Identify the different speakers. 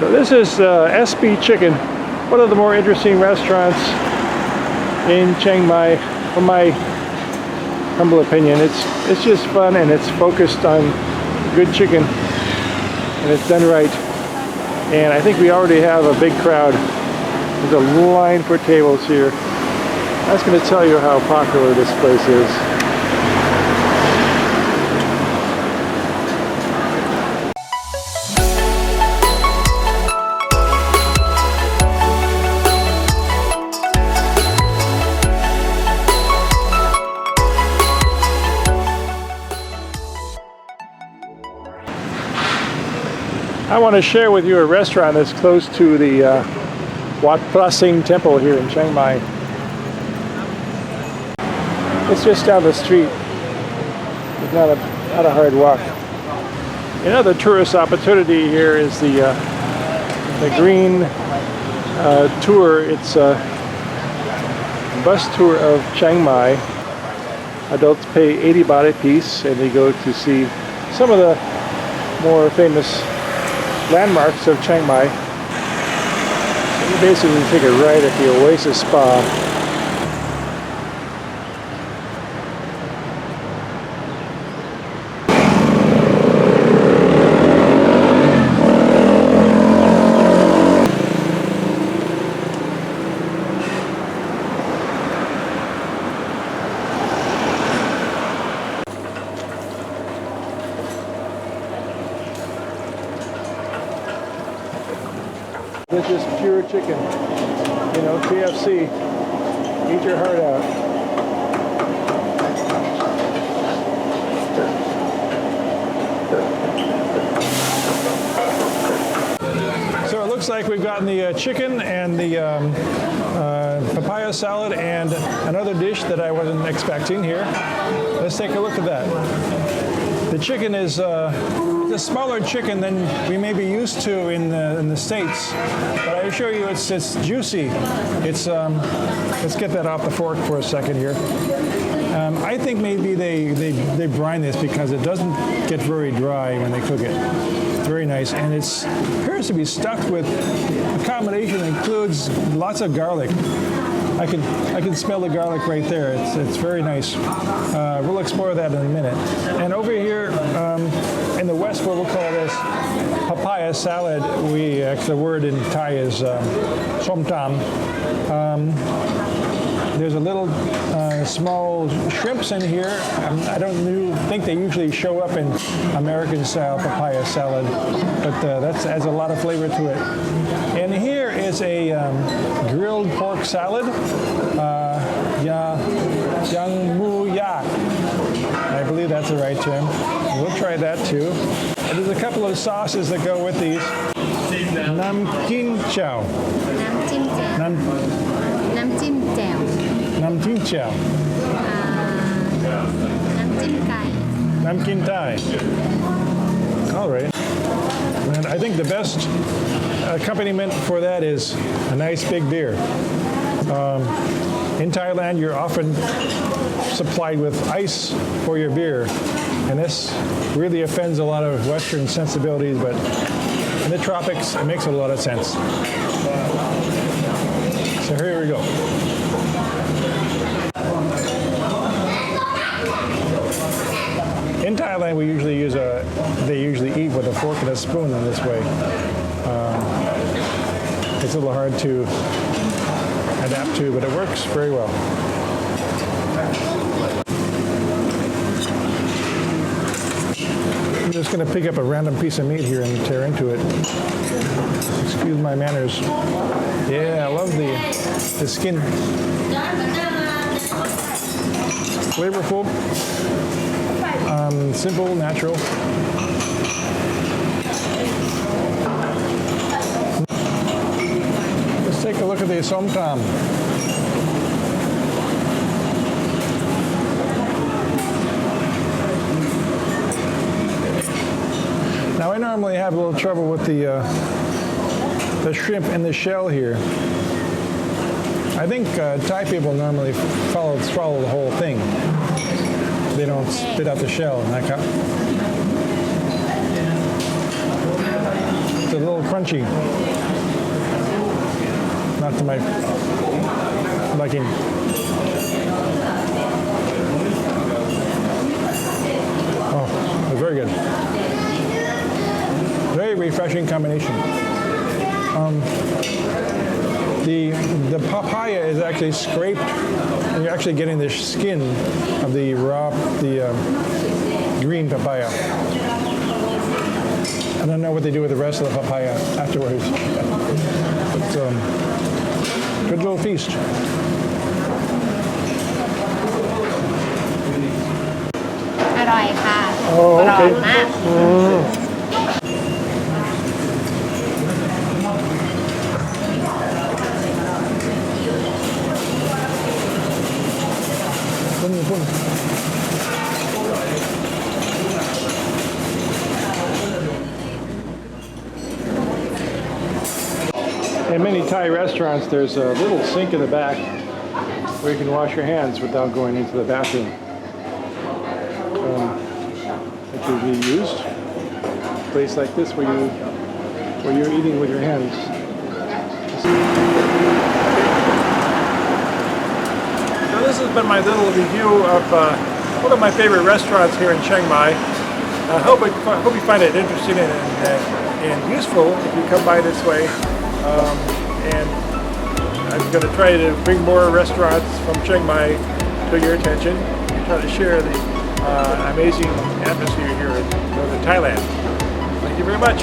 Speaker 1: So this is SB Chicken, one of the more interesting restaurants in Chiang Mai, from my humble opinion. It's just fun, and it's focused on good chicken, and it's done right. And I think we already have a big crowd. There's a line for tables here. That's going to tell you how popular this place is. I want to share with you a restaurant that's close to the Wat Phrasingh temple here in Chiang Mai. It's just down the street. It's not a hard walk. Another tourist opportunity here is the green tour. It's a bus tour of Chiang Mai. Adults pay 80 baht a piece, and they go to see some of the more famous landmarks of Chiang Mai. So you basically take a ride at the Oasis Spa. This is pure chicken, you know, KFC. Eat your heart out. So it looks like we've gotten the chicken and the papaya salad and another dish that I wasn't expecting here. Let's take a look at that. The chicken is a smaller chicken than we may be used to in the States, but I assure you it's juicy. It's let's get that off the fork for a second here. I think maybe they brine this because it doesn't get very dry when they cook it. It's very nice, and it appears to be stuffed with a combination that includes lots of garlic. I can smell the garlic right there. It's very nice. We'll explore that in a minute. And over here in the West, what we'll call this papaya salad. The word in Thai is som tam. There's a little small shrimps in here. I don't think they usually show up in American-style papaya salad, but that adds a lot of flavor to it. And here is a grilled pork salad, yang mu yak. I believe that's the right term. We'll try that too. And there's a couple of sauces that go with these. Nam Kim Chow.
Speaker 2: Nam chim chèo.
Speaker 1: Nam Kim Chow.
Speaker 2: Nam chim cay.
Speaker 1: Nam Kim Thai. All right. And I think the best accompaniment for that is a nice big beer. In Thailand, you're often supplied with ice for your beer, and this really offends a lot of Western sensibilities, but in the tropics, it makes a lot of sense. So here we go. In Thailand, they usually eat with a fork and a spoon in this way. It's a little hard to adapt to, but it works very well. I'm just going to pick up a random piece of meat here and tear into it. Excuse my manners. Yeah, I love the skin. Flavorful, simple, natural. Let's take a look at the som tam. Now I normally have a little trouble with the shrimp in the shell here. I think Thai people normally swallow the whole thing. They don't spit out the shell. It's a little crunchy. crunchy. Not to my liking. Oh, it's very good. Very refreshing combination. The papaya is actually scraped, and you're actually getting the skin of the raw, green papaya. I don't know what they do with the rest of the papaya afterwards. It's good little feast.
Speaker 2: อร่อยค่ะ
Speaker 1: Oh,
Speaker 2: กรอบ
Speaker 1: okay.
Speaker 2: มาก
Speaker 1: In many Thai restaurants, there's a little sink in the back where you can wash your hands without going into the bathroom. That should be used. A place like this where you're eating with your hands. So this has been my little review of one of my favorite restaurants here in Chiang Mai. I hope you find it interesting and useful if you come by this way. And I'm going to try to bring more restaurants from Chiang Mai to your attention and try to share the amazing atmosphere here in northern Thailand. Thank you very much.